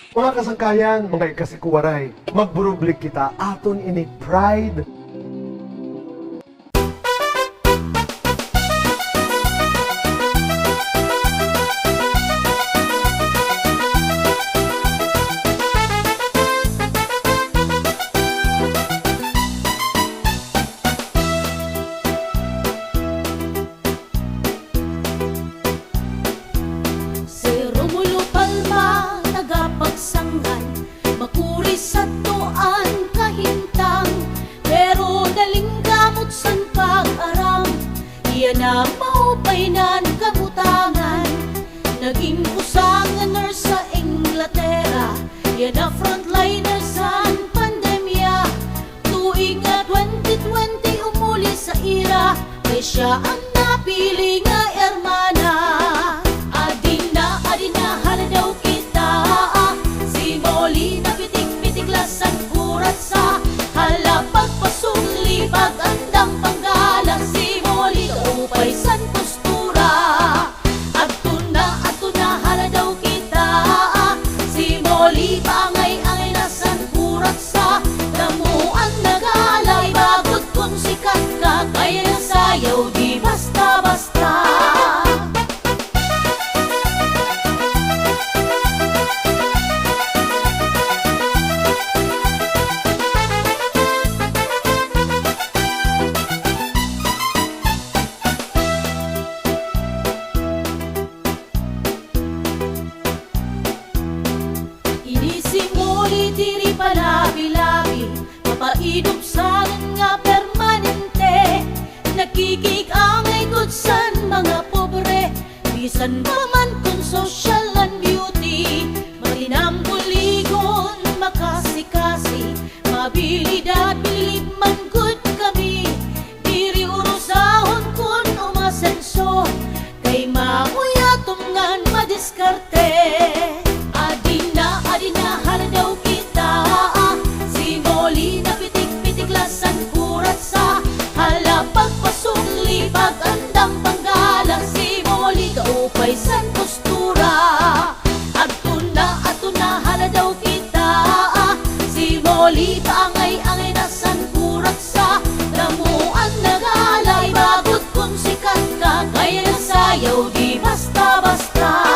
Mga kasangkayan, mga ikasikuwaray, magburublik kita aton ini pride. Pagsangan, makuri sa tuan kahintang, pero daling gamot san pag-aram, iyan na maupay nan kabutangan. Naging usangan nurse sa Inglaterra, iyan na frontliner sa pandemya. Tuig nga 2020 umuli sa ira, kay siya ang napili nga ermana. Adina haladaw na pitik-pitik lasan kurat sa halapag pasungli pag-andang panggala. Si Molly kaupay san postura, ato na haladaw kita. Si Molly paangay-angay lasan kurat sa lamuan nagalay. Bagot kung sikat ka, kaya nasayaw di basta-basta. Diri palabi-labi, mapainom sa nga permanente. Nakikik-angay good san mga pobre, bisan pa man kung social and beauty. Malinambuligon, makasi-kasi, mabilidad, bilib man good kami. Diri urusahon kun umasenso, kay makuyatom ngan madiskarte. Adina haladaw kita. Si Molly na pitik-pitik lasan kurat sa halapag pasungli pag-andang panggala. Si Molly kaupay san postura, ato na haladaw kita. Si Molly paangay-angay lasan kurat sa lamuan nagalay. Bagot kung sikat ka, kaya nasayaw di basta-basta.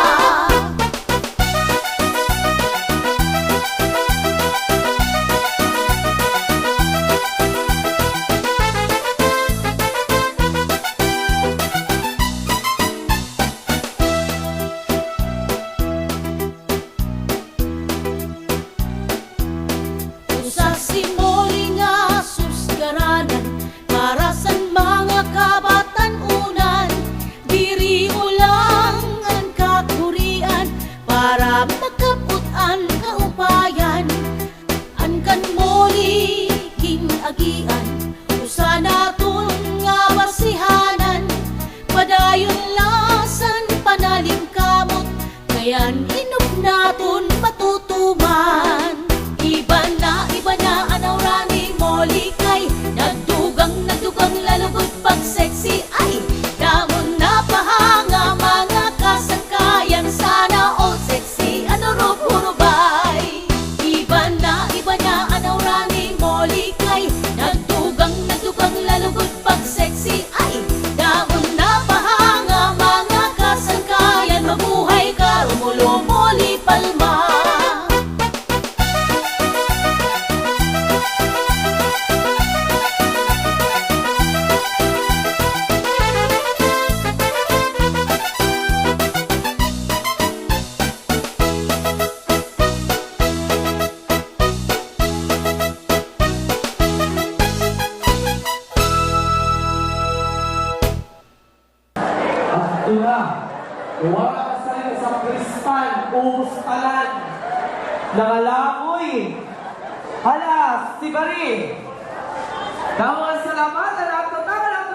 Si Molly nga susgaranan para sa mga kabatan-unan. Diri ulang ang kakurian para makaputan kaupayan. An kan Molly ginagian, usa naton nga basihanan. Padayon lasan panalim kamot, kayan inom naton matutuman. Iba na anawra ni Molly kay nagdugang lalugod pag sexy ay damon na pahanga mga kasangkayan. Sana all sexy ano rubay. Iba na anawra ni Molly kay nagdugang lalugod pag sexy ay damon na pahanga mga kasangkayan. Mabuhay ka Romulo Molly Palma. Wala ka sa rin sa kristal, uustalan, nangalangoy. Hala, si Bari. Damang salamat, alaton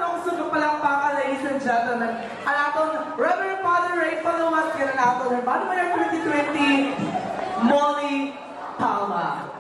ang sunog palakpakan, ladies and gentlemen. Alaton, Reverend Father Ray Palumas, kaya alaton, Hermano Mayor 2020, Molly Palma.